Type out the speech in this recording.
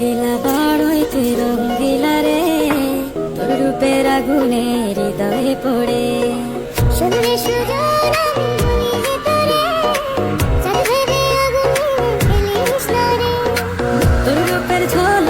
দিলা বড়ই তুই রঙ্গিলা রে, তোর রূপের আগুনে হৃদয়ে পড়ে। শুনলে সুজন আমি বলি যে তোরে, চাঁদ ভেবে আগুনে ফেলিস না রে। তোর রূপের ঝড়